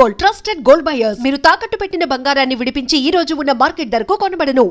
Gold, trusted gold buyers. మీరు తాకట్టు పెట్టిన బంగారాన్ని విడిపించి ఈ రోజు ఉన్న మార్కెట్ ధరకు కొనబడను.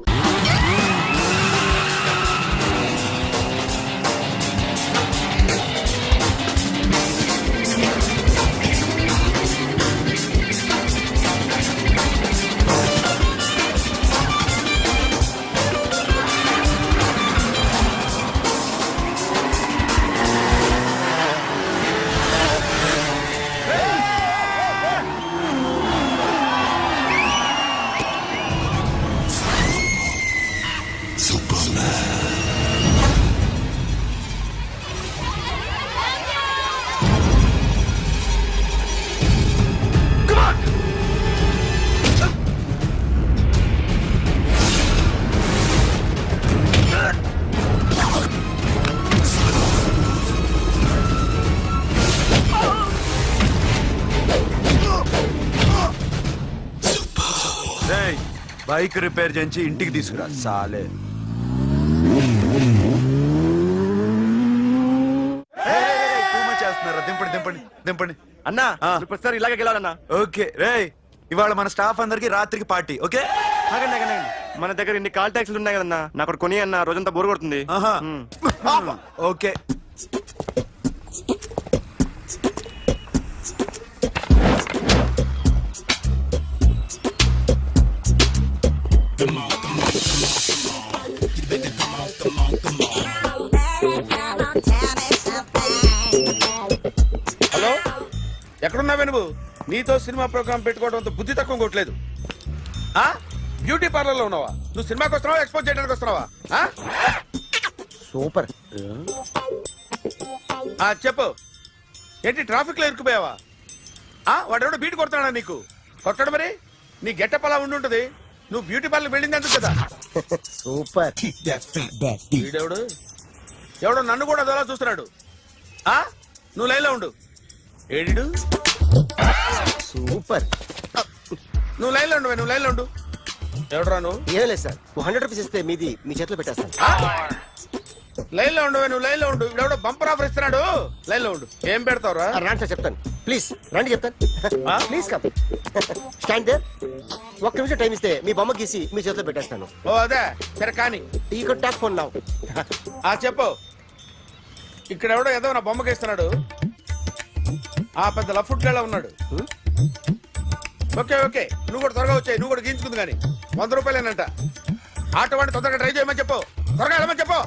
బైక్ రిపేర్ చేయించి ఇంటికి తీసుకురా సాలే. చేస్తున్నారా? దింపండి దింపండి దింపండి అన్నా. ప్రతిసారి ఇలాగే గెలాలన్నా. ఓకే రే, ఇవాళ మన స్టాఫ్ అందరికి రాత్రికి పార్టీ. ఓకే మన దగ్గర ఇన్ని కాల్ ట్యాక్సీలు ఉన్నాయి కదన్నా, నాకు కొని అన్న రోజంతా బోర్ కొడుతుంది. ఓకే హలో, ఎక్కడున్నావే నువ్వు? నీతో సినిమా ప్రోగ్రామ్ పెట్టుకోవడంతో బుద్ధి తక్కువ కొట్టలేదు. బ్యూటీ పార్లర్ లో ఉన్నావా? నువ్వు సినిమాకి వస్తున్నావా, ఎక్స్పోజ్ చేయడానికి వస్తున్నావా? సూపర్. చెప్పు, ఏంటి ట్రాఫిక్ లో ఇరుక్కుపోయావా? వాడెవడో బీట్ కొడతాడా నీకు? కొట్టడు మరి. నీ గెట్టప్ అలా ఉండుంటది. నువ్వు బ్యూటీ పార్లర్ వెళ్ళింది ఎందుకు కదా? సూపర్. వీడెవడు? ఎవడో నన్ను కూడా అదోలా చూస్తున్నాడు. నువ్వు లైన్లో ఉండు. ఏడిడు? సూపర్. నువ్వు లైన్లో ఉండు, నువ్వు లైన్లో ఉండు. ఎవడరా నువ్వు? ఏం లేదు సార్, 100 రూపీస్ ఇస్తే మీది మీ చేతిలో పెట్టేస్తాను. లైన్లో ఉండు, నువ్వు లైన్లో ఉండు. ఎవడో బంపర్ ఆఫర్ ఇస్తున్నాడు. లైన్లో ఉండు. ఏం పెడతావురా? రాండి సార్, చెప్తాను. ప్లీజ్ రండి, చెప్తాను. Please come. Stand there. ఒక్క నిమిషం టైం ఇస్తే మీ బొమ్మ గీసి మీ చేతిలో పెట్టేస్తాను. ఓ అదే సరే, కానీ ఈ కుడ్ టాక్ ఫోన్ నౌ. చెప్పు. ఇక్కడ ఎవడో ఏదో నా బొమ్మకి ఇస్తున్నాడు. పెద్ద లఫుట్ గేళ ఉన్నాడు. ఓకే ఓకే, నువ్వు కూడా త్వరగా వచ్చాయి. నువ్వు కూడా గీంచుకుంది కానీ 100 రూపాయలేనంట. ఆటో వాడిని తొందరగా ట్రై చేయమని చెప్పు. త్వరగా వెళ్ళమని చెప్పు.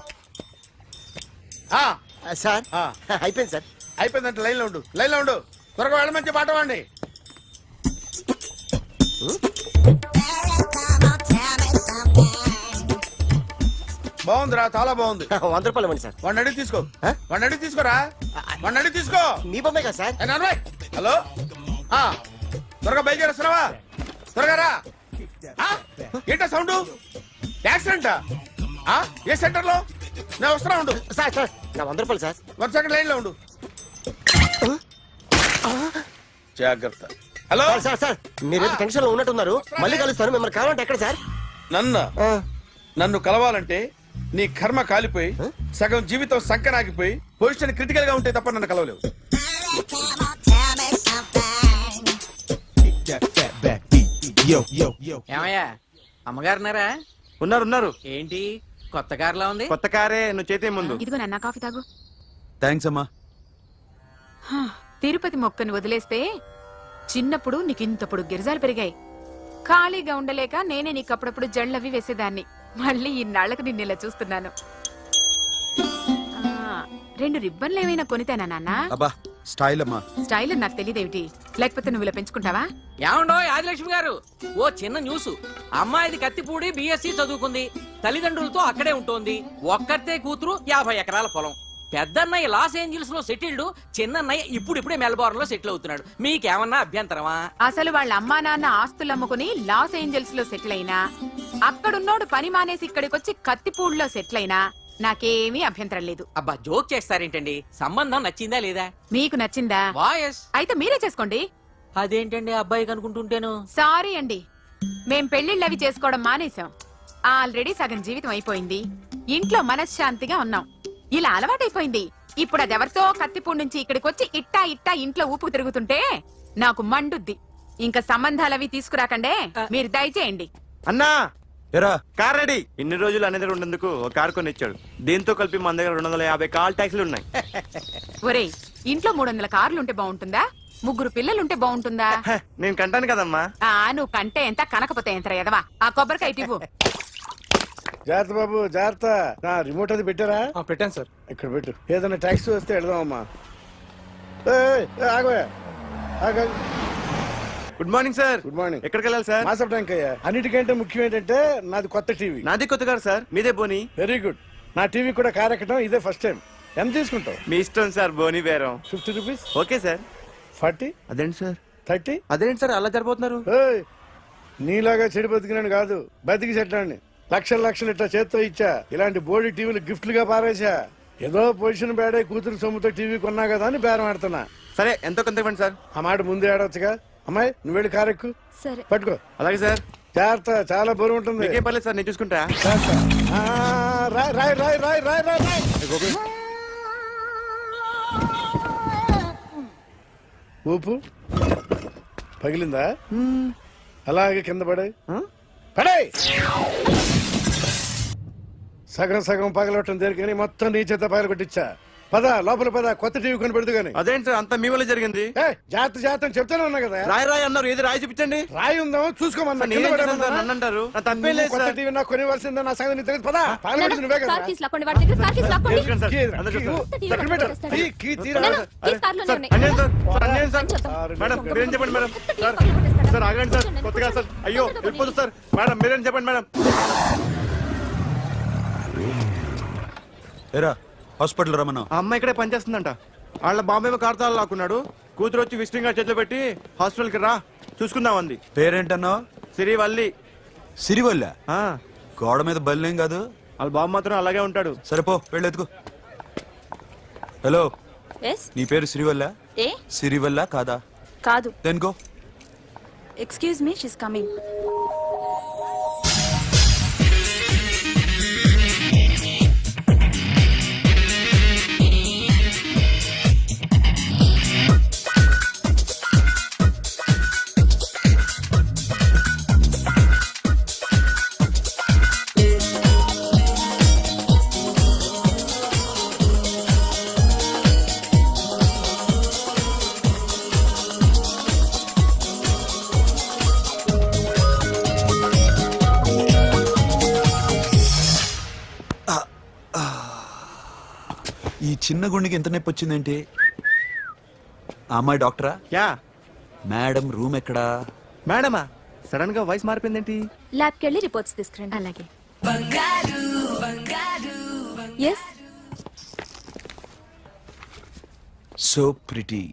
సార్ అయిపోయింది సార్. అయిపోయిందంటే లైన్లో ఉండు, లైన్లో ఉండు. త్వరగా వెళ్ళమని చెప్పు ఆటో వాడిని. బాగుందిరా, చాలా బాగుంది. 100 రూపాయలు ఇవ్వండి సార్. వాడిని అడిగి తీసుకో. వాడిని అడిగి తీసుకోరా. వాడిని అడిగి తీసుకో. మీ బొమ్మే కదా సార్. హలో, త్వరగా బయలుదేరేస్తున్నావా? త్వరగా రా. ఏంటా సౌండ్? యాక్సిడెంట్? ఏ సెంటర్ లో? నేను వస్తున్నా ఉండు. సార్ సార్, నా 100 రూపాయలు సార్. 1 సెకండ్ లైన్ లో ఉండు. జాగ్రత్త. హలో సార్ సార్, మీరేదో టెన్షన్ లో ఉన్నట్టున్నారు. మళ్ళీ కలుస్తాను. మిమ్మల్ని కావాలంటే ఎక్కడ సార్? నన్ను కలవాలంటే నీ కర్మ కాలిపోయి సగం జీవితం సంకనాగిపోయి పొజిషన్ క్రిటికల్ గా ఉంటే తప్ప నన్ను కలవలేవు. ఏమయ్యా, అమ్మగారున్నారా? ఉన్నారు. ఏంటి కొత్త కారులా ఉంది? కొత్త కారే, నువ్వు చేతే ముందు. ఇదిగో నాన్న కాఫీ తాగు. థ్యాంక్స్ అమ్మా. తిరుపతి మొక్కను వదిలేస్తే చిన్నప్పుడు నీకింతప్పుడు గిరిజాలు పెరిగాయి. ఖాళీగా ఉండలేక నేనే నీకప్పుడప్పుడు జళ్ళవి వేసేదాన్ని. మళ్ళీ ఇన్నాళ్లకు నిన్ను ఇలా చూస్తున్నాను. 2 రిబ్బన్లు ఏమైనా కొనితేనా నాన్న? అబ్బా స్టైల్ అమ్మా. స్టైల్ నాకు తెలియదేమిటి? లేకపోతే నువ్వు ఇలా పెంచుకుంటావా? ఏమండో ఆదిలక్ష్మి గారు, ఓ చిన్న న్యూస్. అమ్మాయిది కత్తిపూడి BSc చదువుకుంది. తల్లిదండ్రులతో అక్కడే ఉంటోంది. ఒక్కతే కూతురు, 50 ఎకరాల పొలం. పెద్దన్నయ్య లాస్ ఏంజల్స్ లో సెటిల్డ్, చిన్నన్నయ్య ఇప్పుడిప్పుడే మెల్బోర్న్ లో సెటిల్ అవుతున్నాడు. మీకేమన్నా అభ్యంతరమా? అసలు వాళ్ళ అమ్మా నాన్న ఆస్తులు అమ్ముకుని లాస్ ఏంజల్స్ లో సెటిల్ అయినా, అక్కడున్నోడు పని మానేసి ఇక్కడికొచ్చి కత్తిపూడిలో సెటిల్ అయినా నాకేమీ అభ్యంతరం లేదు. అబ్బా జోక్ చేస్తారేంటండి? సంబంధం నచ్చిందా లేదా? మీకు నచ్చిందా? వాయస్ అయితే మీరే చేసుకోండి. అదేంటండి అబ్బాయికి అనుకుంటుంటేను? సారీ అండి, మేం పెళ్లిళ్ళవి చేసుకోవడం మానేశాం. ఆల్రెడీ సగం జీవితం అయిపోయింది. ఇంట్లో మనశ్శాంతిగా ఉన్నాం. ఇలా అలవాటైపోయింది. ఇప్పుడు అదెవరితో కత్తిపూడి నుంచి ఇక్కడికి వచ్చి ఇట్టా ఇంట్లో ఊపుకు తిరుగుతుంటే నాకు మండుద్ది. ఇంకా సంబంధాలవి తీసుకురాకండే మీరు దయచేయండి. అన్నా ఎరా కార్ రెడీ. ఇన్ని రోజులు అనే దగ్గర ఉండేందుకు ఒక కార్ కొని ఇచ్చాడు. దీంతో కలిపి మన దగ్గర 250 కాల్ ట్యాక్సీలు ఉన్నాయి. ఒరేయ్, ఇంట్లో 300 కార్లుంటే బాగుంటుందా? 3 పిల్లలుంటే బాగుంటుందా? హ, నేను కంటాను కదమ్మా. నువ్వు కంటే ఎంత కనకపోతే ఎంత ఎదవా. ఆ కొబ్బరికాయ ఇవ్వు. జాగ్రత్త బాబు జాగ్రత్త. నా రిమోట్ అది పెట్టారా? పెట్టాను సార్. ఇక్కడ పెట్టు. ఏదైనా ట్యాక్సీ వస్తే వెళదామమ్మా. ఏయ్, ఏయ్, ఆగోయా. ఆగు. Good morning sir. Good morning. ఎక్కడికి వెళ్ళాలి సార్? మాసప్ ట్యాంక్ అయ్యా. అన్నిటికంటే ముఖ్యం ఏంటంటే నాది కొత్త టీవీ. నాది కొత్త కారు సార్, మీదే బోని. Very good. నా టీవీ కూడా కార్ ఎక్కడం ఇదే ఫస్ట్ టైం. ఎంత తీసుకుంటావు? మీ ఇష్టం సార్, బోని బేరం. 50 రూపీస్, ఓకే సార్. 40, అదేంటి సార్ 30. అదేంటి సార్ అలా జరిపోతున్నారు? ఏయ్, నీలాగా చెడు బతికినాను కాదు, బతికి చెట్లాన్ని లక్షలు ఇట్లా చేత్తో ఇచ్చా. ఇలాంటి బోడి టీవీలు గిఫ్ట్లుగా పారేసా. ఏదో పొజిషన్ బేడే కూతురు సొమ్ముతో టీవీ కొన్నా కదా అని బేరం ఆడుతున్నా. సరే ఎంతో కొంత ఇవ్వండి సార్. ఆ మాట ముందే ఆడవచ్చుగా. అమ్మాయి నువ్వు వెళ్ళి కారెక్కు. సరే. పట్టుకో. అలాగే సార్. జాగ్రత్త, చాలా బరువు ఉంటుంది. మీకేం పర్లేదు సార్, నేను చూసుకుంటా. జాగ్రత్త. ఆ, రాయ్ రాయ్ రాయ్ రాయ్ రాయ్ రాయ్ రాయ్. ఊపు పగిలిందా? అలాగే కింద పడే పడే. సగం సగం పగలవటం దేనికని మొత్తం నీ చేత పగల కొట్టించా. పద లోపల పద, కొత్త టీవీ కొని పెడదు గాని. అదేంటి సార్ అంతా మీ వల్ల జరిగింది? జాగ్రత్త జాగ్రత్త అని చెప్తానే ఉన్నా కదా. రాయి రాయి అన్నారు, ఏది రాయి చూపించండి. రాయి ఉందామో చూసుకోమన్నా. నేనేం చేశాను సార్? నన్ను అంటారు. నా తప్పేం లేదు కొత్త సార్. టీవీ నాకు కొనివ్వాల్సిందే. నా సంగతి నీకు తెలియదు. పద పగలగొట్టింది నువ్వే కదా. కార్ కీస్ లాక్కోండి, వాడి దగ్గర కార్ కీస్ లాక్కోండి. తీసుకురండి సార్. కీ ఏదిరా? అందరూ కీ చూస్తారు. ఇవ్వు. తీవ్ర ఎక్కడ పెట్టు? కొట్టేస్తాడు. కీ తీరా. కీస్ కార్లోనే సార్, ఉన్నాయి. అన్యాయం సార్, అన్యాయం సార్. సార్, మేడం నేను మీరేం చెప్పండి మేడం. కొత్త సార్ టీవీ పగలగొట్టేస్తాడా? సార్ ఆగండి సార్, కూర్చోండి, కొత్తగా సార్. కూర్చోండి. అయ్యో తొందరగా వెళ్ళిపోదు పోనీ. సార్. మేడం మీరేం చెప్పండి మేడం. ఎరా హాస్పిటల్ రమ్మన్నావు. ఆ అమ్మాయి ఇక్కడే పనిచేస్తుందంట. వాళ్ళ బాంబేమో కార్తాలు లాక్కున్నాడు. కూతురు వచ్చి విజిటింగ్ కార్డ్ చేతిలో పెట్టి హాస్పిటల్కి రా చూసుకుందాం అంది. పేరేంటన్నావు? సిరివల్లి. సిరివల్ల. ఆ, గోడ మీద బల్లేం కాదు. వాళ్ళ బాబు మాత్రం అలాగే ఉంటాడు. సరిపో వెళ్ళెత్తుకో. హలో, ఎస్ నీ పేరు సిరివల్ల? ఏ సిరివల్ల కాదా? కాదు. Then go. Excuse me, she's coming. ఈ చిన్న గుండెకి ఎంత నొప్పి వచ్చిందేంటి? ఆ అమ్మాయి డాక్టరా? యా. మేడం రూమ్ ఎక్కడా? మేడమా సడన్ గా వాయిస్ మారిపోయిందేంటి? ల్యాబ్కి వెళ్ళి రిపోర్ట్స్ తీసుకురండి. అలాగే. Yes. So pretty.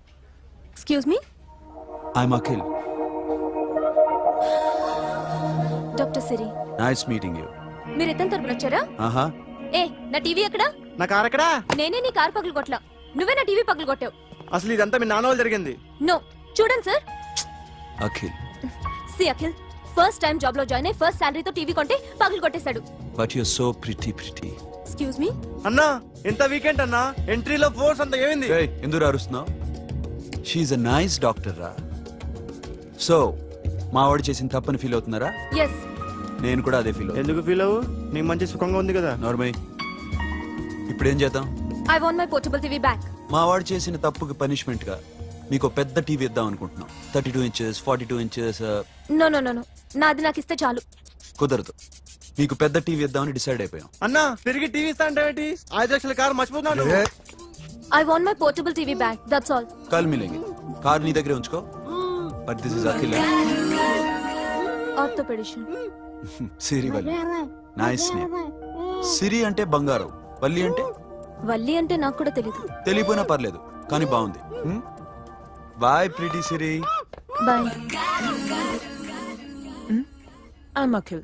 Excuse me, I'm Akhil. Doctor Siri. Nice meeting you. మీరు ఇతని తరపున వచ్చారా? ఆహా. ఏ, నా టీవీ ఎక్కడా? నా కార్ ఎక్కడా? నేనే నీ కార్ పగలు కొట్టలా, నువ్వే నా టీవీ పగలు కొట్టావు. అసలు ఇదంతా మీ నాన్న వాళ్ళు జరిగింది. నో, చూడండి sir. Akhil. See Akhil, first time job లో జాయిన్ అయ్యి ఫస్ట్ శాలరీతో టీవీ కొంటే పగలు కొట్టేశాడు. But you so pretty pretty. Excuse me. అన్నా ఎంత వీకెండ్ అన్నా, ఎంట్రీలో ఫోర్స్ అంతా ఏమైంది? ఎందుకు అరుస్తున్నావు? షీఈ్ అ నైస్ డాక్టర్ రా. సో మా వాడు చేసిన తప్పని ఫీల్ అవుతున్నారా? ఎస్. నేను కూడా అదే ఫీల్. ఎందుకు ఫీల్ అవ్వు, నీకు మంచి సుఖంగా ఉంది కదా. నార్మల్. ఇప్పుడు ఏం చేద్దాం? I want my portable TV back. మా వాడు చేసిన తప్పుకి పనిష్మెంట్ గా మీకు పెద్ద టీవీ ఇద్దాం అనుకుంటున్నాం. 32 inches, 42 inches. No no no no, నాది నాకు ఇస్తే చాలు. కుదరదు. మీకు పెద్ద టీవీ ఇద్దామని డిసైడ్ అయిపోయాం. అన్నా తిరిగి టీవీ ఇస్తా అంటే 5 లక్షల కారు మర్చిపోతున్నాడు. I want my portable TV back, that's all. Call మిలేంగి. కార్ నీ దగ్గరే ఉంచుకో. But this is Akhil. Orthopedician. Siri Valli. Nice name. Siri అంటే బంగారం, వల్లి అంటే? వల్లి అంటే నాకు కూడా తెలీదు. తెలియపోయినా పర్లేదు, కానీ బాగుంది. Bye pretty Siri. Bye. I'm Akhil.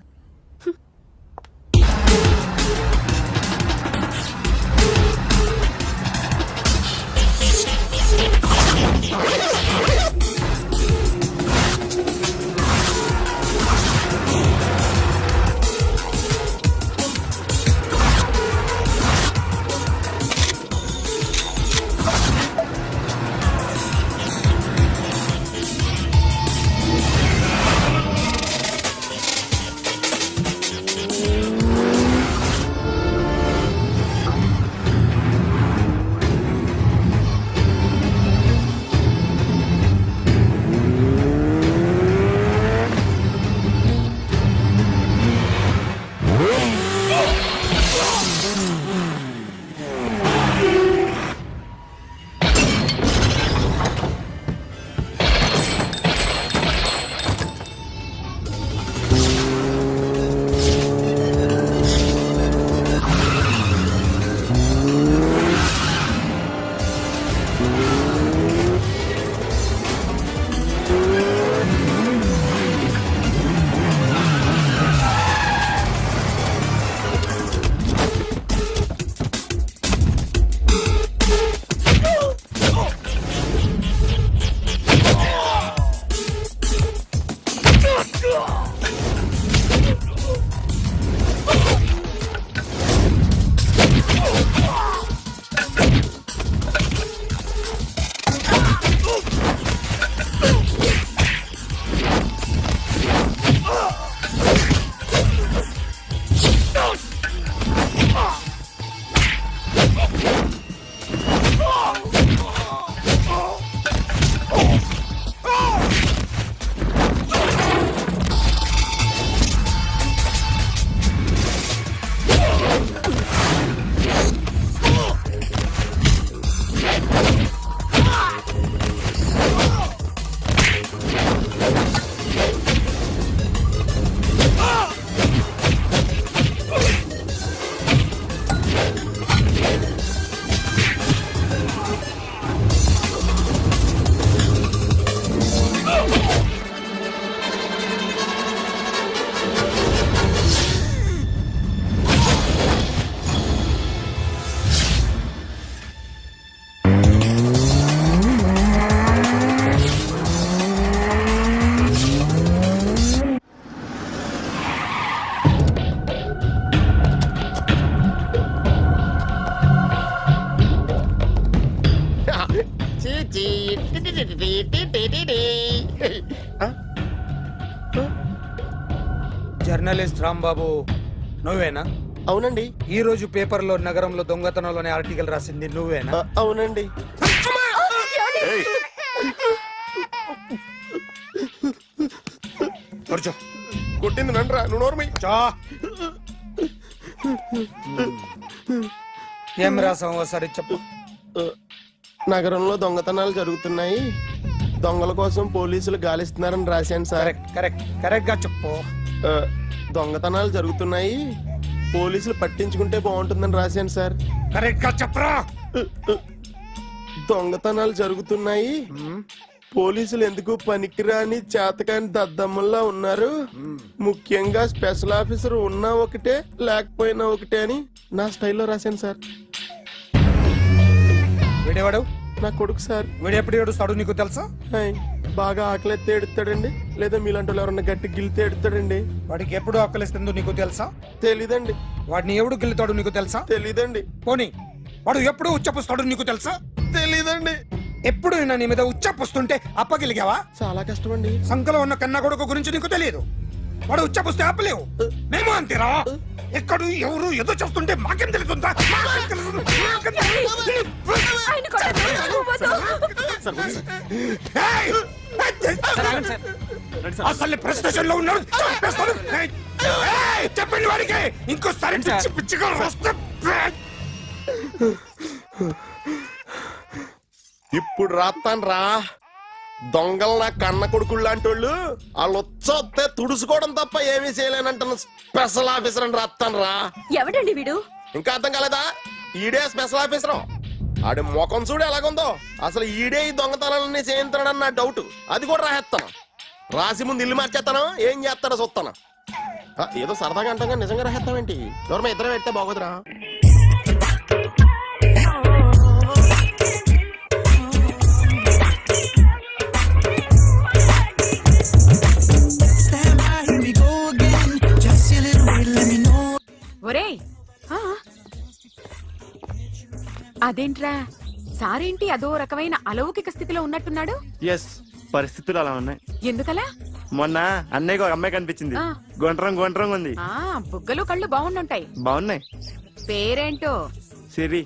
Journalist Rambabu నువ్వేనా? అవునండి. ఈ రోజు పేపర్లో నగరంలో దొంగతనంలోనే ఆర్టికల్ రాసింది నువ్వేనా? అవునండి. కూర్చో. కొట్టింది నండ్రా, నువ్వు నోర్మై. చా. ఏం రాసావు ఒకసారి చెప్పు. నగరంలో దొంగతనాలు జరుగుతున్నాయి, దొంగల కోసం పోలీసులు గాలిస్తున్నారని రాశాను సార్. కరెక్ట్ గా చెప్పు. దొంగతనాలు జరుగుతున్నాయి, పోలీసులు పట్టించుకుంటే బాగుంటుందని రాశాను సార్. కరెక్ట్ గా చెప్పరా. దొంగతనాలు జరుగుతున్నాయి, పోలీసులు ఎందుకు పనికిరాని చేతకాని దద్దమ్మల్లా ఉన్నారు, ముఖ్యంగా స్పెషల్ ఆఫీసర్ ఉన్నా ఒకటే లేకపోయినా ఒకటే అని నా స్టైల్లో రాశాను సార్. వీడేవాడు? నా కొడుకు సార్. వీడు ఎప్పుడు ఏడుస్తాడు నీకు తెలుసా? హాయ్, బాగా ఆకలిస్తే ఎడుతాడండి, లేదా మీలాంటి వాళ్ళు ఎవరన్నా గట్టి గిల్లితే ఎడుతాడండి. వాడికి ఎప్పుడు ఆకలిస్తుందో నీకు తెలుసా? తెలీదండి. వాడిని ఎవడు గిల్లుతాడు నీకు తెలుసా? తెలీదండి. పోనీ వాడు ఎప్పుడు ఉచ్చపుస్తాడు నీకు తెలుసా? తెలీదండి. ఎప్పుడు నీ మీద ఉచ్చపుస్తుంటే అప్పగిలిగావా? చాలా కష్టం అండి. సంకలో ఉన్న కన్న కొడుకు గురించి నీకు తెలియదు. వాడు ఉచ్చపుస్తే ఆపలేవు. మేము అంతేరా. ఎక్కడ ఎవరు ఏదో చేస్తుంటే మాకేం తెలుస్తుందా? అసలు ప్రెస్టేషన్ లో ఉన్నాడు. చెప్పండి వాడికి ఇంకోసారి పిచ్చి పిచ్చిగా వస్తే. ఇప్పుడు రాత్తాను రా. దొంగలు నా కన్న కొడుకులు లాంటి వాళ్ళు వాళ్ళు వచ్చొస్తే తుడుచుకోవడం తప్ప ఏమీ చేయలేనంటున్న స్పెషల్ ఆఫీసర్ అని రాత్తాను రా. ఎవడండి వీడు? ఇంకా అర్థం కాలేదా? ఈడే స్పెషల్ ఆఫీసర్. ఆడి ముఖం చూడు ఎలాగుందో. అసలు ఈడే ఈ దొంగతనాలన్నీ చేయించాడని నా డౌట్. అది కూడా రాసేస్తాను. రాసి ముందు ఇల్లు మార్చేస్తాను, ఏం చేస్తాడో చూస్తాను. ఏదో సరదాగా అంటాం, నిజంగా రాసేస్తామేంటి? ఎవరు ఇద్దరం పెడితే బాగోదురా. ఒరేయ్, ఆ? అదేంట్రా సారేంటి అదో రకమైన అలౌకిక స్థితిలో ఉన్నట్టున్నాడు? ఎస్, పరిస్థితులు అలా ఉన్నాయి. ఎందుకలా? మొన్న అన్నయ్యకు ఒక అమ్మాయి కనిపించింది. ఆ. గుండ్రం ఉంది. ఆ బుగ్గలు కళ్ళు బాగుండుంటాయి. బాగున్నాయి. పేరేంటో? సిరి.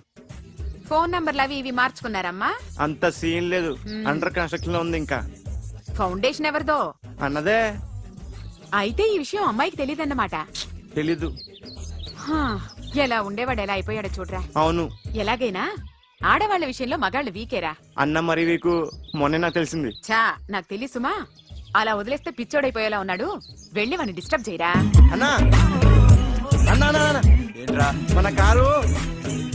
ఫోన్ నంబర్లు అవి ఇవి మార్చుకున్నారమ్మా? అంత సీన్ లేదు, అండర్ కన్స్ట్రక్షన్ లో ఉంది. ఇంకా ఫౌండేషన్ ఎవరిదో అన్నదే. అయితే ఈ విషయం అమ్మాయికి తెలియదన్నమాట. తెలీదు. ఎలా ఉండేవాడు ఎలా అయిపోయాడో చూడరా. అవును. ఎలాగైనా ఆడవాళ్ల విషయంలో మగాళ్ళు వీకేరా. అన్న మరి వీకు మొన్నే నాకు తెలిసింది. చా, నాకు తెలుసుమా. అలా వదిలేస్తే పిచ్చోడైపోయేలా ఉన్నాడు. వెళ్ళి వాడిని డిస్టర్బ్ చేయరా. అన్నా అన్నా అన్నా, ఏంట్రా? మన కారు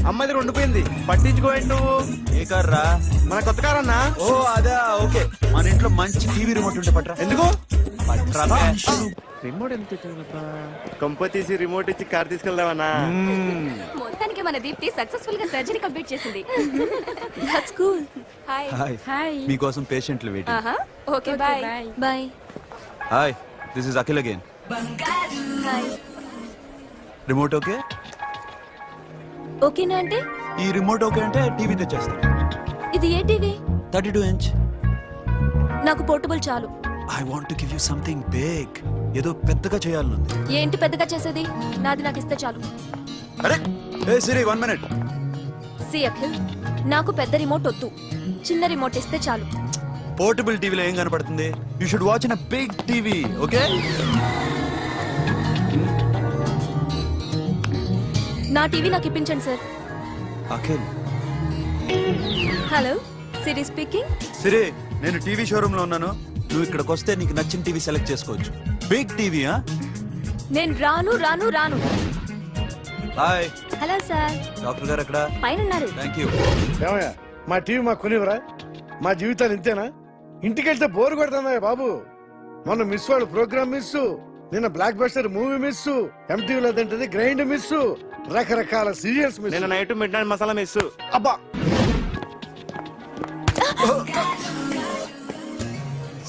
అమ్మాయి దగ్గర ఉండిపోయింది, పట్టించుకోండి నువ్వు. ఏ కార్ రా? మన కొత్త కారు అన్నా. ఓ అదా, ఓకే. మన ఇంట్లో మంచి టీవీ రిమోట్ ఉంటే పట్రా. ఎందుకు? పట్రా. రిమోట్ ఎంత తెచ్చావా? కంప తీసి రిమోట్ ఇచ్చి కార్ తీసుకెళ్దామన్నా. మొత్తానికి మన దీప్తి సక్సెస్ఫుల్ గా సర్జరీ కంప్లీట్ చేసింది. That's cool. హాయ్. హాయ్. మీకోసం పేషెంట్లు వెయిటింగ్. ఆహా. Okay, bye. Bye. Hi, this is Akhil again. Hi. Remote okay? ఓకేనా అంటే? ఈ రిమోట్ ఓకే అంటే టీవీ తెచ్చేస్తాను. ఇది ఏ టీవీ? 32 ఇంచ్. నాకు పోర్టబుల్ చాలు. I want to give you something big. ఏదో పెద్దగా చేయాలనుంది. ఏంటి పెద్దగా చేసేది? నాది నాకు ఇస్తే చాలు. అరే ఏ సిరి, 1 మినిట్. సి అఖిల్, నాకు పెద్ద రిమోట్ వద్దు, చిన్న రిమోట్ ఇస్తే చాలు. పోర్టబుల్ టీవీలో ఏం కనపడుతుంది? You should watch in a big TV, okay? నా టీవీ నాకు ఇప్పించండి sir. Akhil. Hello, Siri speaking. Siri, నేను టీవీ షోరూమ్ లో ఉన్నాను. నువ్వు ఇక్కడికి వస్తే నీకు నచ్చిన టీవీ సెలెక్ట్ చేసుకోవచ్చు. Big TV. నేను రాను రాను రాను. హాయ్. Hello sir. డాక్టర్ గారు ఎక్కడ? పైన ఉన్నారు. Thank you. ఏమయ్యా, మా టీవీ మాకు కొనివరా? మా జీవితాలు ఇంతేనా? ఇంటికెళ్తే బోరు కొడుతుందా బాబు? మొన్న మిస్ వాళ్ళు ప్రోగ్రామ్ మిస్, నిన్న బ్లాక్ బస్టర్ మూవీ మిస్, ఎంటీవీలో తింటది గ్రైండ్ మిస్, రకరకాల సీరియల్స్ మిస్. నేను night midnight masala miss. అబ్బా.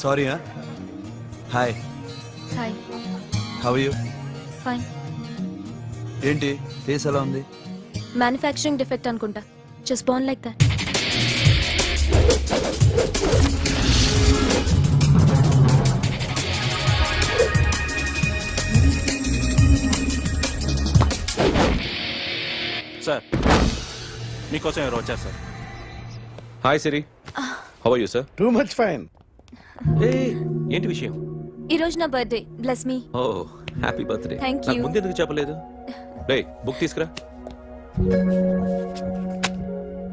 Sorry. Hi. Hi. How are you? Fine. ఏంటి ఫేస్ ఎలా ఉంది? మ్యానుఫ్యాక్చరింగ్ డిఫెక్ట్ అనుకుంటా. Just born like that. Sir మీకోసం ఎవరు వచ్చారు sir? Hi Siri, how are you sir? Too much fine. ఏంటి విషయం? ఈ రోజు నా birthday. Bless me. Oh happy birthday. Thank నాకు you. ముందు ఎందుకు చెప్పలేదు? రే బుక్ తీసుకురా.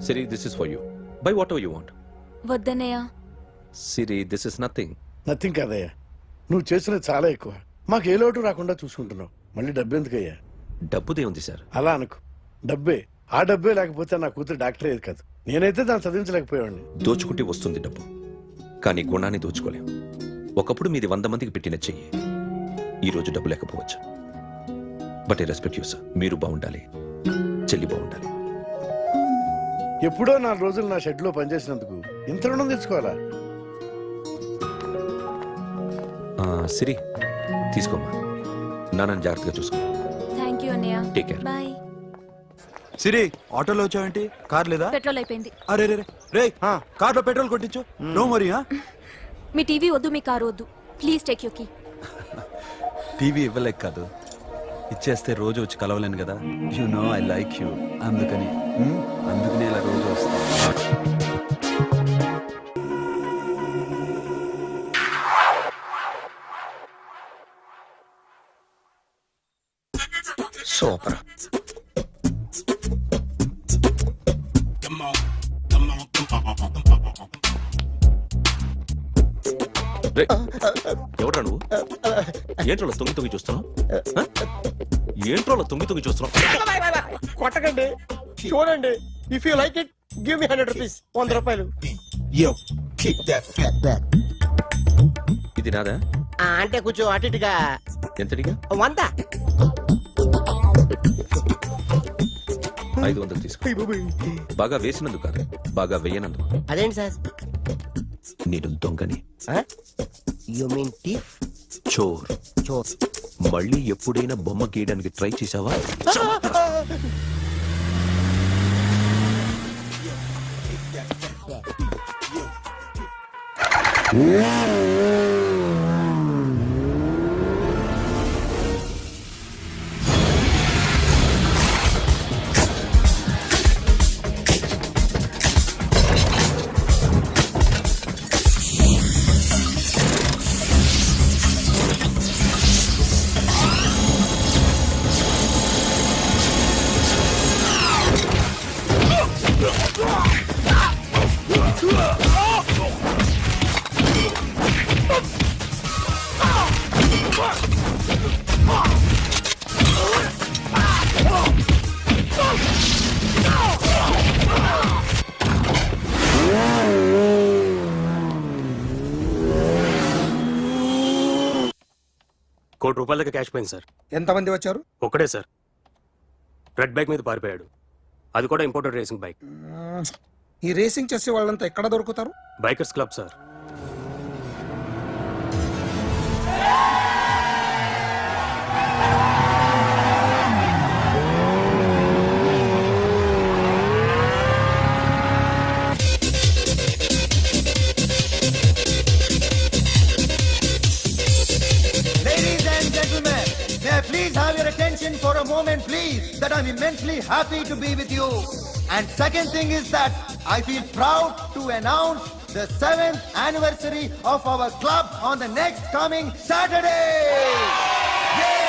Siri, this is for you. Buy whatever you want. వద్దన్నయ్య. Siri, this is nothing. Nothing కాదయ్యా, నువ్వు చేసినది చాలా ఎక్కువ. మాకు ఏ లోటు రాకుండా చూసుకుంటున్నావు. మళ్ళీ డబ్బు ఎందుకయ్యా? డబ్బుదే ఉంది సార్. అలా అనుకో, డబ్బే. ఆ డబ్బే లేకపోతే నా కూతురు డాక్టర్ అయ్యేది కాదు. నేనైతే దాన్ని చదివించలేకపోయాడిని. దోచుకుంటే వస్తుంది డబ్బు, కానీ గుణాన్ని దోచుకోలేం. ఒకప్పుడు మీది 100 మందికి పెట్టిన చెయ్యి, ఈ రోజు డబ్బు లేకపోవచ్చు. But I respect you sir. మీరు బాగుండాలి, చెల్లి బాగుండాలి. ఎప్పుడో 4 రోజులు నా షెడ్ లో పనిచేసినందుకు ఇంత రుణం తెచ్చుకోవాలా? సిరి, తీసుకోమ్మా. నాన్నని జాగ్రత్తగా చూసుకో. థ్యాంక్ యూ అన్నయ్య. Take care. బాయ్. సిరి, ఆటోలో వచ్చావేంటి? కార్ లేదా? పెట్రోల్ అయిపోయింది. అరే రే రే, కార్లో పెట్రోల్ కొట్టించు. నో మరి. మీ టీవీ వద్దు, మీ కారు వద్దు. Please take your key. TV ఇవ్వలేక కాదు, ఇచ్చేస్తే రోజు వచ్చి కలవలేను కదా. You know I like you, అందుకని అందుకనే ఇలా రోజు వస్తా. సూపర్. ఎవడ్రా నువ్వు? ఏంట్రోలో తొంగి చూస్తున్నావు? ఏంట్రోలో తొంగి చూస్తున్నావు? కొట్టకండి, చూడండి. If you like it give me 100 rupees. 100 రూపాయలు. ఇది నాదా? అంటే కొంచెం అటు ఇటుగా. ఎంతడిగా? 100. 500 తీసుకో. బాగా వేసినందుకు కాదు, బాగా వేయనందుకు. అదేంటి సార్? నేను దొంగని. You mean thief? చోర్. చోర్. మళ్ళీ ఎప్పుడైనా బొమ్మ గీయడానికి ట్రై చేసావా? ₹1 కోటి క్యాష్ పోయింది సార్. ఎంతమంది వచ్చారు? ఒక్కడే సార్. రెడ్ బైక్ మీద పారిపోయాడు. అది కూడా ఇంపోర్టెడ్ రేసింగ్ బైక్. ఈ రేసింగ్ చేసే వాళ్ళంతా ఎక్కడ దొరుకుతారు? Bikers club sir. Ladies and gentlemen, may I please have your attention for a moment, please, that I'm immensely happy to be with you. And second thing is that I feel proud to announce the 7th anniversary of our club on the next coming Saturday. Yay!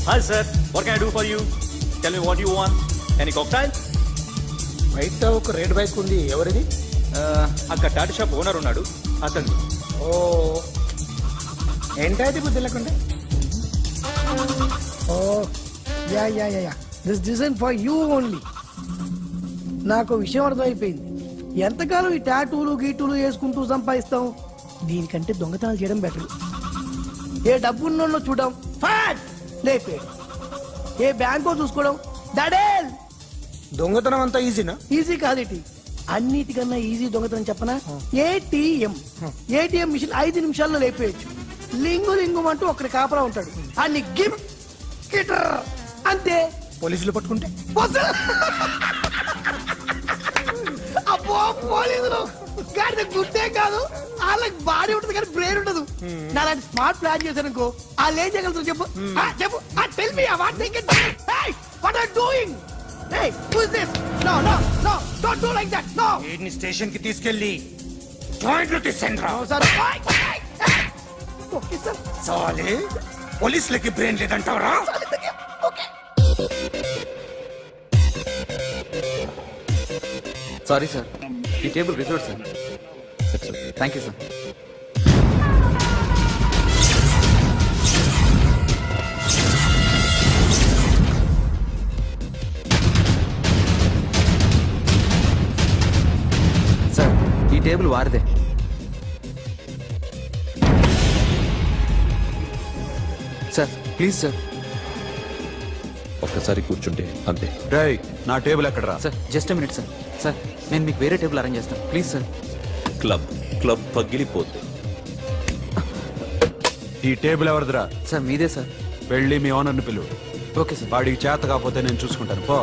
Hi sir, what can I do for you? Tell me what you want any cocktail? బయట ఒక red bike ఉంది, ఎవరిది? అక్కడ Tata shop owner ఉన్నాడు, అతను. ఓ ఏంటది బుద్ధి లేకుండా? Oh yeah yeah yeah yeah this design for you only. నాకు విషయం అర్థమైపోయింది. ఎంతకాలం ఈ టాటూలు గీటూలు వేసుకుంటూ సంపాదిస్తాం? దీనికంటే దొంగతనాలు చేయడం బెటర్. ఏ డబ్బు ఉన్నోళ్ళు చూడడం ఫాట్ లేపే, ఏ బ్యాంకో చూసుకోవడం దడేల్. దొంగతనం అంతా ఈజీనా? ఈజీ కాదేటి, అన్నిటికన్నా ఈజీ దొంగతనం చెప్పనా? ఏటీఎం మిషన్ 5 నిమిషాల్లో లేపేయచ్చు. లింగు లింగు అంటూ ఒకటి కాపలా ఉంటాడు, అన్ని గిమ్ గిటర్ అంతే. పోలీసులు పట్టుకుంటే అబ్బో పోలీసులు గాడి గుర్తే కాదు, వాళ్ళకి బాడీ ఉంటుంది కానీ బ్రెయిన్ ఉండదు. నా లాంటి స్మార్ట్ ప్లాన్ చేశాను వాళ్ళు ఏం చేయగలుగుతారు చెప్పు? చెప్పు, tell me what they can do. What are doing? Hey, who is this? No, no, no, don't do like that. No. వీడిని స్టేషన్ కి తీసుకెళ్ళి జాయింట్లు తీసేంద్రా. No, sir. Okay, sir. సాలే పోలీసులకి బ్రెయిన్ లేదంటావరా? సారీ సార్, ఈ table reserve sir. Thank you sir. Sir, ఈ table వారిదే. Sir please sir. ఒక్కసారి కూర్చుంటే అంతే. రేయ్, నా టేబుల్ ఎక్కడరా? Sir just minute sir. Sir నేను మీకు వేరే టేబుల్ అరేంజ్ చేస్తాను ప్లీజ్ సార్. క్లబ్ క్లబ్ పగిలిపోద్ది. ఈ టేబుల్ ఎవరిదిరా? సార్ మీదే సార్. వెళ్ళి మీ ఓనర్ని పిలువు. Okay sir. వాడికి చేత కాకపోతే నేను చూసుకుంటాను, పో.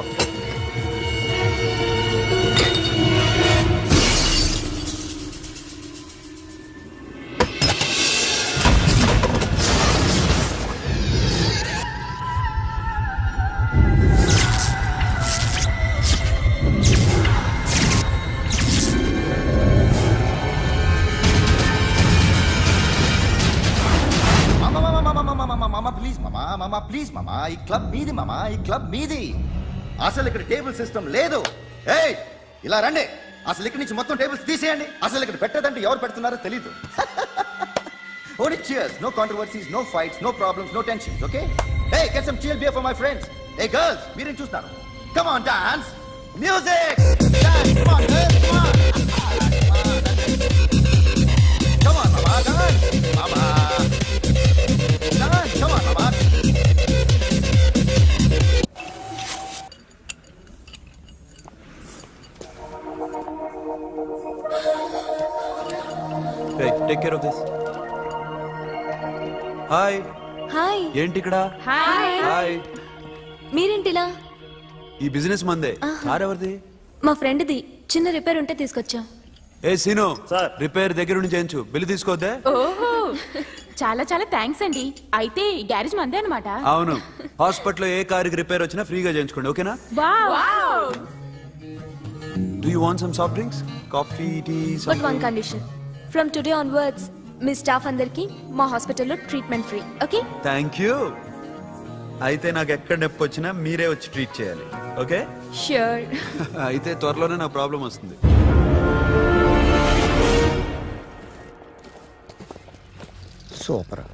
ప్లీజ్ మామా, ఈ క్లబ్ మీది మామా, ఈ క్లబ్ మీది. అసలు ఇక్కడ టేబుల్ సిస్టమ్ లేదు. ఏయ్ ఇలా రండి, అసలు ఇక్కడ నుంచి మొత్తం టేబుల్స్ తీసేయండి. అసలు ఇక్కడ పెట్టదంటే ఎవరు పెడుతున్నారో తెలీదు. Only cheers, no controversies, no fights, no problems, no tensions, okay? Hey, get some chill beer for my friends. Hey girls, మీరేం చూస్తున్నారు? Come on, dance. Music. Dance, come on, girls, come on. Come on, mama, dance. Mama. Dance, come on, mama. Hey, take care of this. Hi. Hi. ఏంటి ఇక్కడ? Hi. Hi. మీరేంటిలా? ఈ business మందే. Car ఎవరిది? మా ఫ్రెండ్ది. చిన్న repair ఉంటే తీసుకొచ్చా. ఏ scene, repair దగ్గర నుండి చేయించు, బిల్లు తీసుకోవద్దే. ఓహో చాలా చాలా థ్యాంక్స్ అండి. అయితే ఈ గ్యారేజ్ మందే అన్నమాట. అవును, హాస్పిటల్లో ఏ కారుకి రిపేర్ వచ్చినా ఫ్రీగా చేయించుకోండి, ఓకేనా? Wow. Do you want some soft drinks, coffee, tea? But one condition, from today onwards మీ స్టాఫ్ అందరికి మా హాస్పిటల్లో treatment free, okay? Thank you. అయితే నాకు ఎక్కడ నొప్పి వచ్చినా మీరే వచ్చి ట్రీట్ చేయాలి, ఓకే? ష్యూర్. అయితే త్వరలోనే నాకు ప్రాబ్లం వస్తుంది. సూపర్.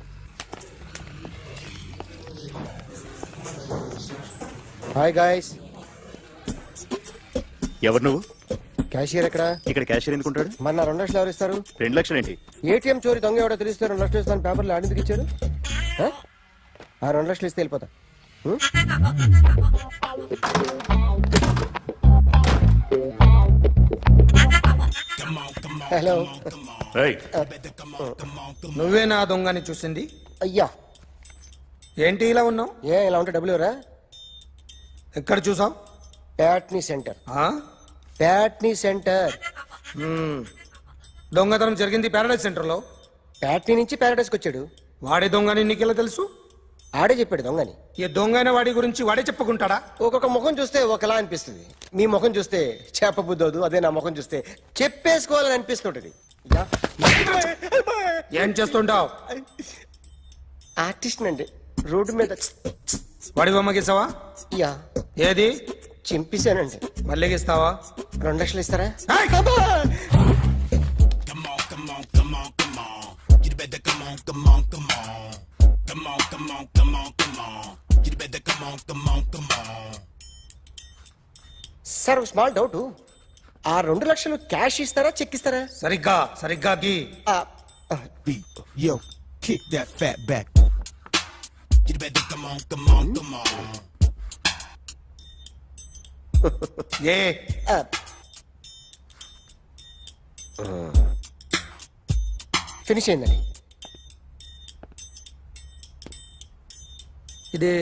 Hi guys. ఎవరు నువ్వు? క్యాషియర్ ఎక్కడ? ఇక్కడ క్యాషియర్ ఎందుకుంటాడు? మన 2 లక్షలు ఎవరు ఇస్తారు? 2 లక్షలు ఏంటి? ఏటీఎం చోరీ దొంగ ఎవడో తెలిస్తే 2 లక్షలు ఇస్తాను పేపర్లు ఆడిందుకు ఇచ్చాడు. ఆ 2 లక్షలు ఇస్తే వెళ్ళిపోతా. హలో. నువ్వే నా దొంగని చూసింది? అయ్యా ఏంటి ఇలా ఉన్నావు? ఏ ఇలా ఉంటే డబ్బులు ఎవరా? ఎక్కడ చూసావు? ప్యాట్నీ సెంటర్. ప్యాట్నీ సెంటర్. దొంగతనం జరిగింది ప్యారడైజ్ సెంటర్ లో. ప్యాట్నీ నుంచి ప్యారడైజ్కి వచ్చాడు. వాడే దొంగని నీకెలా తెలుసు? ఆడే చెప్పాడు దొంగని. ఈ దొంగైన వాడి గురించి వాడే చెప్పుకుంటాడా? ఒక్కొక్క ముఖం చూస్తే ఒకలా అనిపిస్తుంది. మీ ముఖం చూస్తే చెప్పబుద్దోదు, అదే నా ముఖం చూస్తే చెప్పేసుకోవాలని అనిపిస్తుంటది. ఏం చేస్తుంటావు? ఆర్టిస్ట్ అండి, రోడ్డు మీద వాడి బొమ్మ గీసావా? యా ఏది? చింపేశానండి. మళ్ళీ గీస్తావా? 2 లక్షలు ఇస్తారా? సార్ స్మాల్ డౌట్, ఆ 2 లక్షలు క్యాష్ ఇస్తారా చెక్ ఇస్తారా? సరిగ్గా గీ. Yo, kick that fat back. You better come on. A finish అయిందండి. ఇది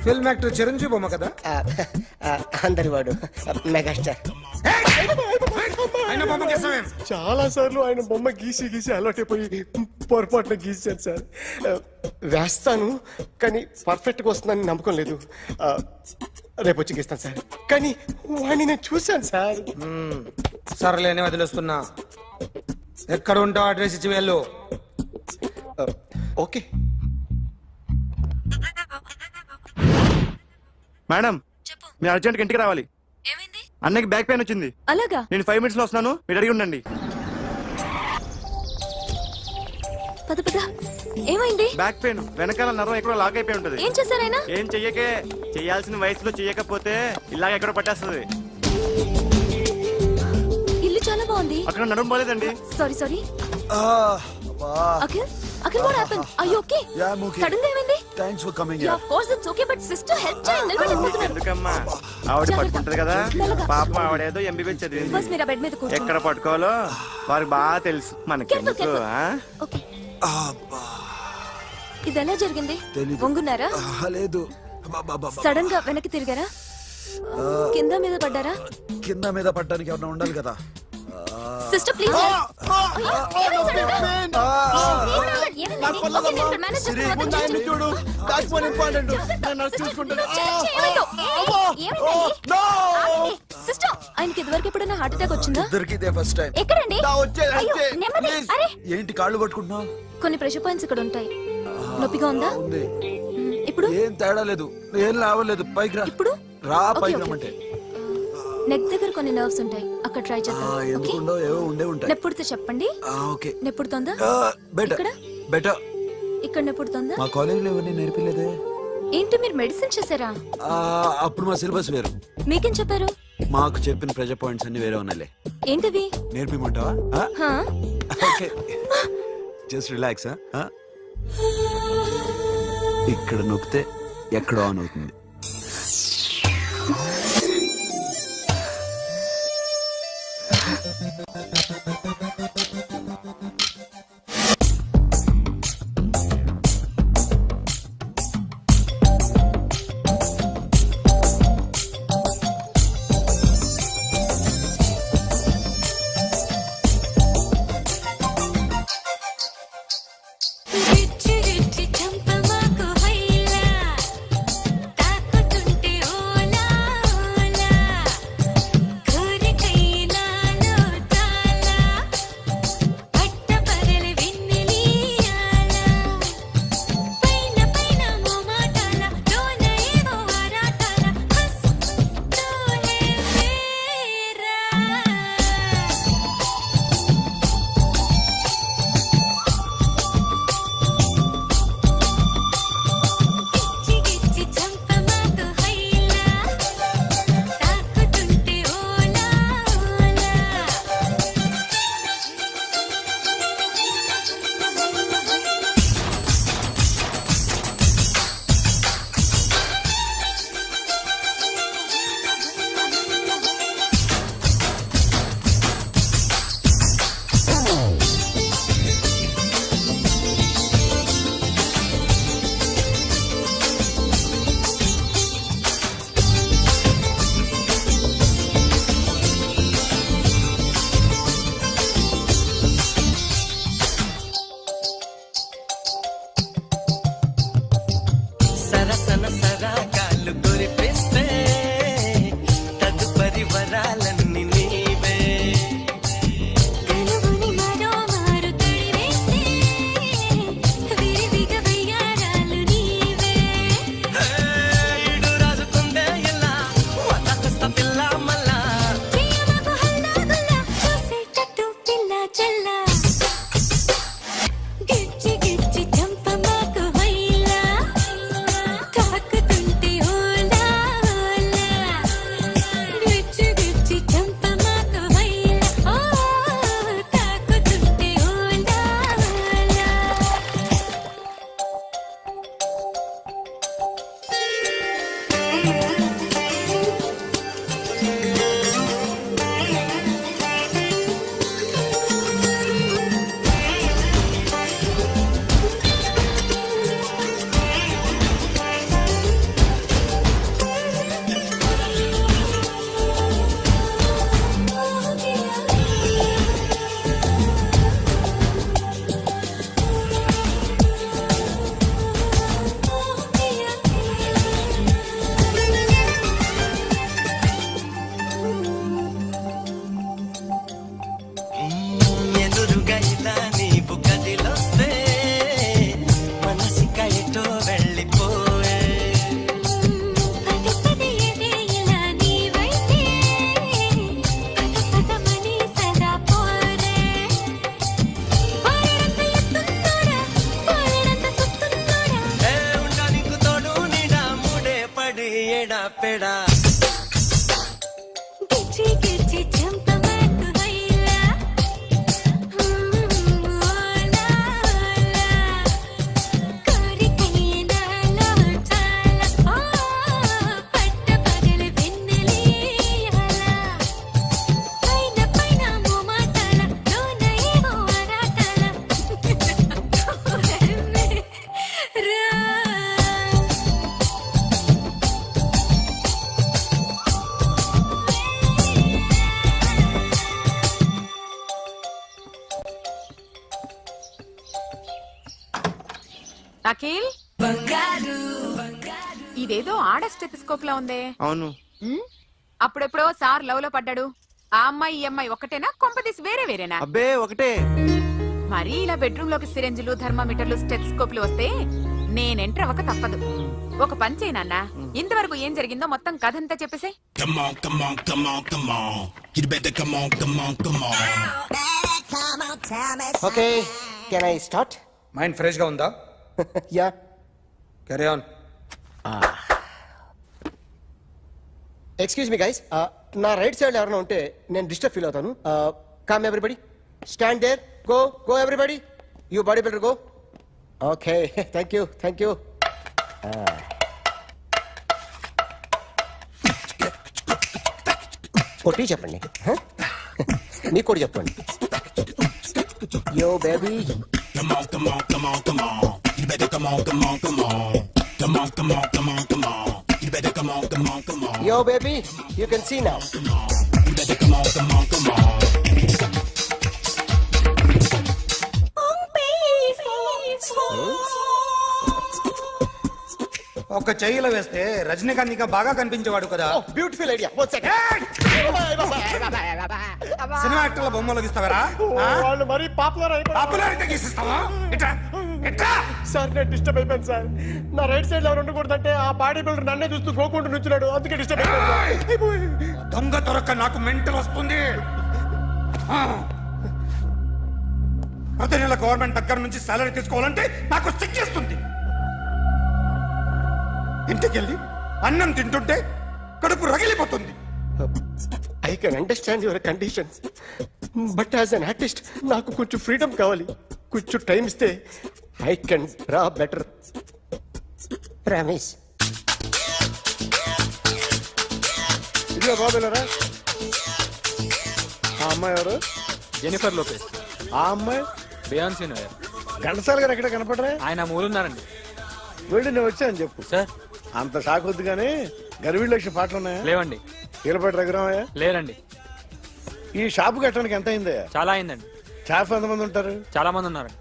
ఫిల్మ్ యాక్టర్ చిరంజీవి బొమ్మ కదా? అందరి వాడు మెగాస్టార్. ఆయన బొమ్మ గీసావేం? చాలా సార్లు ఆయన బొమ్మ గీసి అలవాటైపోయి పొరపాటున గీసాను సార్. వేస్తాను కానీ పర్ఫెక్ట్ గా వస్తుందని నమ్మకం లేదు. రేపు వచ్చి గీస్తాను సార్. కానీ వాడిని నేను చూశాను సార్. సర్లేని వదిలేస్తున్నా. ఎక్కడ ఉంటావు అడ్రస్ ఇచ్చి వెళ్ళు. ఓకే మేడం, మీరు అర్జెంట్గా ఇంటికి రావాలి. అన్నకి బ్యాక్ పెయిన్ వచ్చింది. అలాగా? నేను 5 minutes లో వస్తున్నాను, మీరు అడిగి ఉండండి. పద పద. ఏమైంది? బ్యాక్ పెయిన్, వెనకాల నరం ఎక్కడో లాక్ అయిపోయి ఉంటది. ఏం చేశారైనా? ఏం చెయ్యకే, చెయ్యాల్సిన వయసులో చెయ్యకపోతే ఇలాగ ఎక్కడో పట్టేస్తుంది. ఇల్లు చాలా బాగుంది. అక్కడ నడుము పోలేదండి. Sorry. Akhil what happened? Are you okay? Yeah, I'm okay. Sudden గా ఏమైంది? Thanks for coming. Yeah, of course it's okay, but sister help చేయండి. నిలబడి ఎందుకమ్మా, ఆవిడ పట్టుకుంటది కదా. పాపం ఆవిడేదో ఎంబీబీఎస్ చదివింది. బస్ మీరు ఆ బెడ్ మీద కూర్చోండి. ఎక్కడ పట్టుకోవాలో వారికి బాగా తెలుసు. మనకెందుకు? ఓకే. ఇది ఎలా జరిగింది? వంగున్నారా? లేదు, సడన్ గా వెనక్కి తిరిగారా? కింద మీద పడ్డారా? కింద మీద పడ్డానికి ఎవరైనా ఉండాలి కదా. Sister please. సిస్టర్, ఆయనకి ఇదివరకు ఎప్పుడైనా హార్ట్ అటాక్ వచ్చిందా? ఇదే ఫస్ట్ టైం. ఎక్కడండి? ఏంటి కాళ్ళు పట్టుకుంటున్నావు? కొన్ని ప్రెషర్ పాయింట్స్ ఇక్కడ ఉంటాయి. నొప్పిగా ఉందా? ఉంది. ఇప్పుడు ఏం తేడా లేదు, ఏం లావలేదు. పైకి రా. ఇప్పుడు రా, ఓకే, పైకి ఓకే. రమ్మంటే. నెక్ దగ్గర కొన్ని నర్వ్స్ ఉంటాయి, అక్కడ ట్రై చేద్దాం. ఓకే? ఎందుకుండో ఏవో ఉండే ఉంటాయి. నెప్పుడుతో చెప్పండి. ఓకే. నెప్పుడుతోందా? బెటర్ ఇక్కడ బెటర్. ఇక్కడ నెప్పుడుతోందా? మా కాలేజీలో ఎవరిని నేర్పిలేదే. ఏంటి మీరు మెడిసిన్ చేశారా? అప్పుడు మా సిలబస్ వేరు. మీకేం చెప్పారు? మాకు చెప్పిన ప్రెజర్ పాయింట్స్ అన్ని వేరే ఉన్నాయిలే. ఏంటివి? నేర్పిమంటావా? హా? Okay, just relax. ఇక్కడ నొక్కితే ఎక్కడో ఆన్ అవుతుంది. రిచ్చి చంపమాకు హైలా తాత పెడా గిచ్చి గిచ్చి చంపమాకు హైలా ఓలా కోరికైనా లోచాల పట్ట పగలు వెన్నెలీయాల పైన పైన మోమాటాల లోన ఏవో ఆరాటాల రా అఖిల్ ఇదేదో ఆడ స్టెథోస్కోప్ లా ఉందే. అవును. ఉమ్, అప్పుడెప్పుడో సార్ లవ్ లో పడ్డాడు. ఆ అమ్మాయి ఈ అమ్మాయి ఒక్కటేనా, కొంపదీసి వేరే వేరేనా? అబ్బే ఒకటే. మరి ఇలా బెడ్రూమ్ లోకి సిరెంజులు, థర్మామీటర్లు, స్టెథోస్కోప్లు వస్తే నేను ఎంటర్ అవ్వక తప్పదు. ఒక పని చేయి నాన్న, ఇంతవరకు ఏం జరిగిందో మొత్తం కథ అంతా చెప్పేసే. Okay can I start? Mind fresh గా ఉందా? Yeah. Carry on. Excuse me guys, నా రైట్ సైడ్ ఎవరైనా ఉంటే నేను డిస్టర్బ్ ఫీల్ అవుతాను. Come everybody, stand there, go go everybody, you body builder go. Okay thank you thank you. కొట్టి చెప్పండి, మీకు కూడా చెప్పండి. Yo baby, yo baby, you can see now. ఒక చెయ్యిలో వేస్తే రజనీకాంత్ ఇంకా బాగా కనిపించేవాడు కదా. Oh, beautiful idea. One second. Cinema యాక్టర్ల బొమ్మలు గీస్తావరా? వాళ్ళు మరి పాపులర్ పాపులారిటీ గీసిస్తావా? ఇట్రా ఇట్రా. సార్ నేను డిస్టర్బ్ అయిపోయాను సార్. నా రైట్ సైడ్ ఎవరు ఉండకూడదంటే ఆ బాడీ బిల్డర్ నన్నే చూస్తూ గోకుంటూ నుంచున్నాడు, అందుకే డిస్టర్బ్ అయిపోయాను. దొంగ దొరక్క నాకు మెంటల్ వస్తుంది. ప్రతి నెల గవర్నమెంట్ దగ్గర నుంచి సాలరీ తీసుకోవాలంటే నాకు సిగ్గేస్తుంది. ఇంటికెళ్ళి అన్నం తింటుంటే కడుపు రగిలిపోతుంది. I can understand your conditions, but as an artist నాకు కొంచెం ఫ్రీడమ్ కావాలి. కొంచెం టైం ఇస్తే I can draw better. Promise. ఇదిగో బాబులరా, ఆ అమ్మాయి ఎవరు? Jennifer Lopez. ఆ అమ్మాయి బియాన్సీ నోయర్. ఘంటసాల గారు ఎక్కడ కనపడరా? ఆయన మూలున్నారండి. వెళ్ళి నేను వచ్చాను చెప్పు. సార్ అంత షాక్ వద్దు కానీ గర్వీళ్ళు లక్ష పాటలు ఉన్నాయా? లేవండి. కీలపాటి రఘురామయ్య లేరండి. ఈ షాపు కట్టడానికి ఎంత అయిందయ్యా? చాలా అయిందండి. షాప్ ఎంతమంది ఉంటారు? చాలా మంది ఉన్నారండి.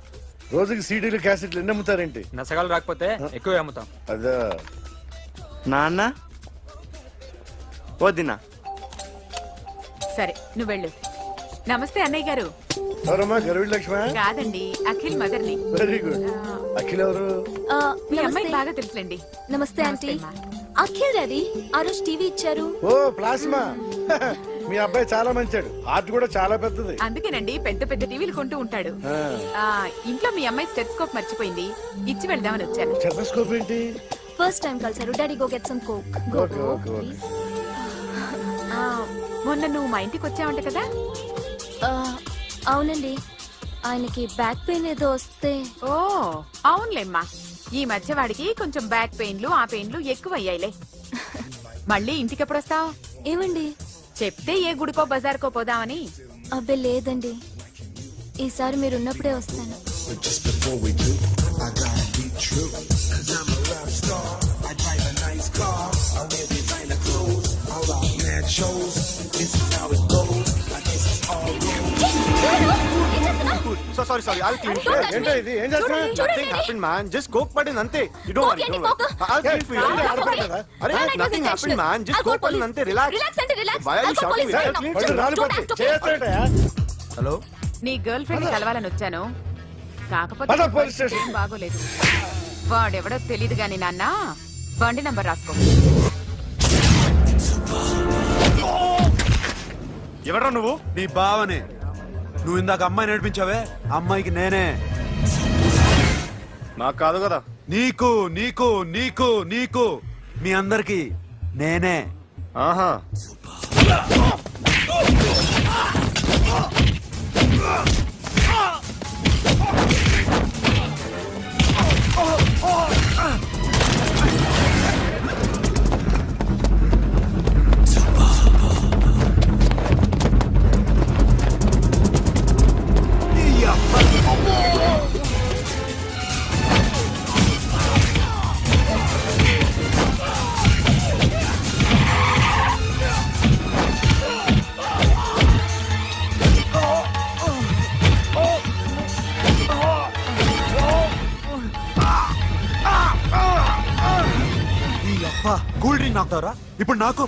రోజుకి సీడీలు క్యాసెట్లు ఎన్ని అమ్ముతారేంటి? నసగాలు రాకపోతే ఎక్కువ అమ్ముతాం. అదే నాన్న వద్దినా. సరే నువ్వు వెళ్ళు. నమస్తే అన్నయ్య గారు. ఎవరమ్మా? గర్వీళ్ళ లక్ష్మ? కాదండి, అఖిల్ మదర్ని. Very good. అఖిల్ ఎవరు? మీ అమ్మాయి బాగా తెలుసులేండి. నమస్తే ఆంటీ. అమ్మా. అఖిల్ డాడీ ఆ రోజు టీవీ ఇచ్చారు. ఓ ప్లాస్మా. మీ అబ్బాయి చాలా మంచాడు, ఆర్ట్ కూడా చాలా పెద్దది. అందుకేనండి పెద్ద పెద్ద టీవీలు కొంటూ ఉంటాడు. ఇంట్లో మీ అమ్మాయి స్టెథోస్కోప్ మర్చిపోయింది, ఇచ్చి వెళ్దామని వచ్చాను. స్టెథోస్కోప్ ఏంటి? ఫస్ట్ టైం కలిసారు. Daddy go get some coke. Go Okay, go okay, okay. Please. మొన్న నువ్వు మా ఇంటికి వచ్చావంట కదా? అవునండి, ఆయనకి బ్యాక్ పెయిన్ ఏదో వస్తే. ఓ అవునులేమ్మా, ఈ మధ్య వాడికి కొంచెం బ్యాక్ పెయిన్లు ఆ పెయిన్లు ఎక్కువ అయ్యాయిలే. మళ్ళీ ఇంటికి ఎప్పుడు వస్తావు? ఏమండి చెప్తే ఏ గుడికో బజార్కో పోదామని. అబ్బే లేదండి, ఈసారి మీరున్నప్పుడే వస్తాను. Sorry I'll clean for you. ఏంటో ఇది? ఏం చేస్తున్నా? Nothing happened man, just coke పడింది అంతే. You don't worry, don't worry. I'll clean for you. అరే nothing happened man, just coke పడింది అంతే. Relax. Why are you shouting? పళ్ళు రాలిపోతాయి. చేస్తాడయ్యా. హలో, నీ గర్ల్ ఫ్రెండ్ కలవాలని వచ్చాను, కాకపోతే పద, పోలీస్ స్టేషన్. ఏం బాగోలేదు. వాడెవడో తెలీదు గాని నాన్న, బండి నంబర్ రాసుకో. ఎవడ్రా నువ్వు? నీ బావనే. నువ్వు ఇందాక అమ్మాయి నడిపించావే, అమ్మాయికి నేనే. నాకు కాదు కదా. నీకు నీకు నీకు నీకు మీ అందరికి నేనే. ఆహా. కూల్ డ్రింక్ నాకుతావరా ఇప్పుడు నాకు?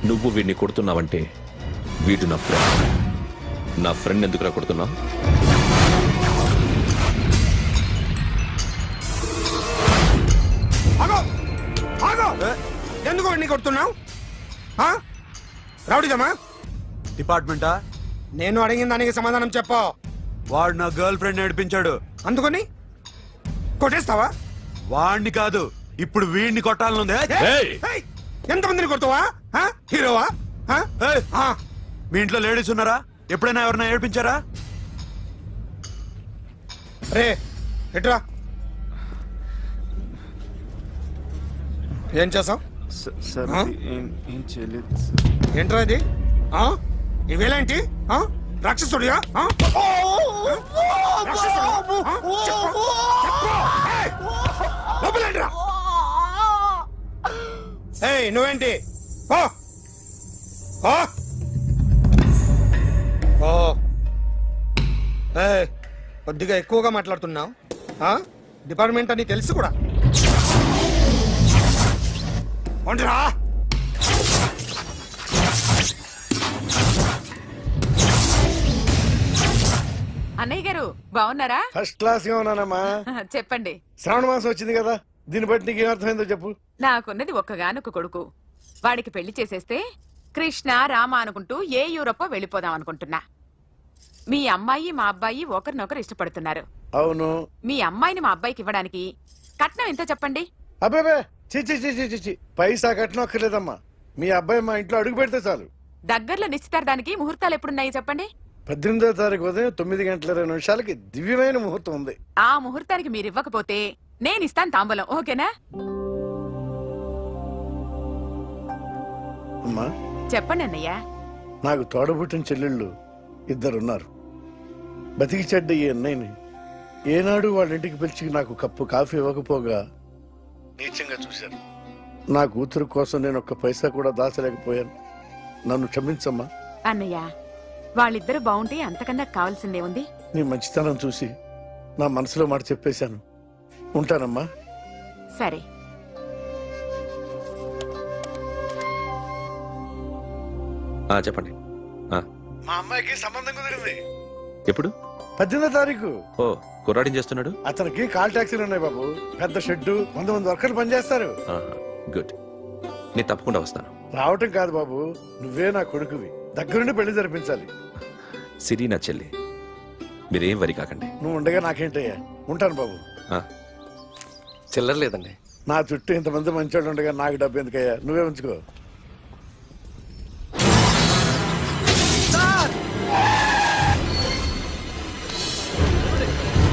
నువ్వు వీడిని కొడుతున్నావంటే వీడు నా ఫ్రెండ్. నా ఫ్రెండ్ ఎందుకురా కొడుతున్నావు? ఎందుకు వాడిని కొడుతున్నావు? రౌడీదమ్మా? డిపార్ట్మెంటా? నేను అడిగిన దానికి సమాధానం చెప్పు. వాడు నా గర్ల్ ఫ్రెండ్ నడిపించాడు. అందుకని కొట్టేస్తావా? వాడిని కాదు, ఇప్పుడు వీడిని కొట్టాలనుంది. ఎంతమందిని కొడతావా? హీరోవా? మీ ఇంట్లో లేడీస్ ఉన్నారా? ఎప్పుడైనా ఎవరైనా ఏడిపించారా? రే ఎట్రా, ఏం చేసావు? సార్ ఏం చేయలేదు. ఏంట్రా ఇది? ఇవేలాంటి రాక్షసుడియా? నువ్వేంటి? కొద్దిగా ఎక్కువగా మాట్లాడుతున్నావు. డిపార్ట్మెంట్ అని తెలుసు కూడా. ఉండరా? అన్నయ్య గారు బాగున్నారా? ఫస్ట్ క్లాస్ గా ఉన్నానమ్మా. చెప్పండి. శ్రావణ మాసం వచ్చింది కదా, దీన్ని బట్టి నీకు ఏమర్థమైందో చెప్పు. నాకున్నది ఒక్కగానొక్క కొడుకు. వాడికి పెళ్లి చేసేస్తే కృష్ణ రామ అనుకుంటూ ఏ యూరోపో వెళ్ళిపోదాం అనుకుంటున్నా. మీ అమ్మాయి మా అబ్బాయి ఒకరినొకరు ఇష్టపడుతున్నారు. అవును. మీ అమ్మాయిని మా అబ్బాయికి ఇవ్వడానికి కట్నం ఎంతో చెప్పండి. అబ్బాబే చిచి పైసా కట్నం అక్కర్లేదమ్మా. మీ అబ్బాయి మా ఇంట్లో అడుగు పెడితే చాలు. దగ్గరలో నిశ్చితార్థానికి ముహూర్తాలు ఎప్పుడున్నాయి చెప్పండి. 18వ తారీఖు ఉదయం 9:20 దివ్యమైన ముహూర్తం ఉంది. ఆ ముహూర్తానికి మీరు ఇవ్వకపోతే నేను ఇస్తాను తాంబూలం. ఓకేనా? అమ్మా చెప్పండి అన్నయ్య. నాకు తోడబుట్టిన చెల్లెళ్ళు ఇద్దరున్నారు. బతికి చెడ్డ ఈ అన్నయ్యని ఏనాడు వాళ్ళ ఇంటికి పిలిచి నాకు కప్పు కాఫీ ఇవ్వకపోగా నీచంగా చూశాను. నా కూతురు కోసం నేను ఒక్క పైసా కూడా దాచలేకపోయాను. నన్ను క్షమించమ్మా. అన్నయ్య, వాళ్ళిద్దరు బాగుంటే అంతకన్నా కావాల్సిందే ఉంది. నీ మంచితనం చూసి నా మనసులో మాట చెప్పేశాను. ఉంటానమ్మా. సరే. చెప్పండి. మా అమ్మాయికి సంబంధం కుదిరింది. ఎప్పుడు? 18వ తారీఖు. ఓ, కుర్రాడేం చేస్తున్నాడు? అతనికి కాల్ టాక్సీలు ఉన్నాయి బాబు. పెద్ద షెడ్, 100 మంది వర్కర్లు పనిచేస్తారు. గుడ్. నేను తప్పకుండా వస్తాను. రావటం కాదు బాబు, నువ్వే నా కొడుకువి. దగ్గరుండి పెళ్లి జరిపించాలి. సిరి నా చెల్లి, మీరేం వరి కాకండి. నువ్వు ఉండగా నాకేంటయ్యా. ఉంటాను బాబు. చిల్లర లేదండి. నా చుట్టూ ఇంతమంది మంచోళ్ళు ఉండగా నాకు డబ్బు ఎందుకయ్యా? నువ్వే ఉంచుకో.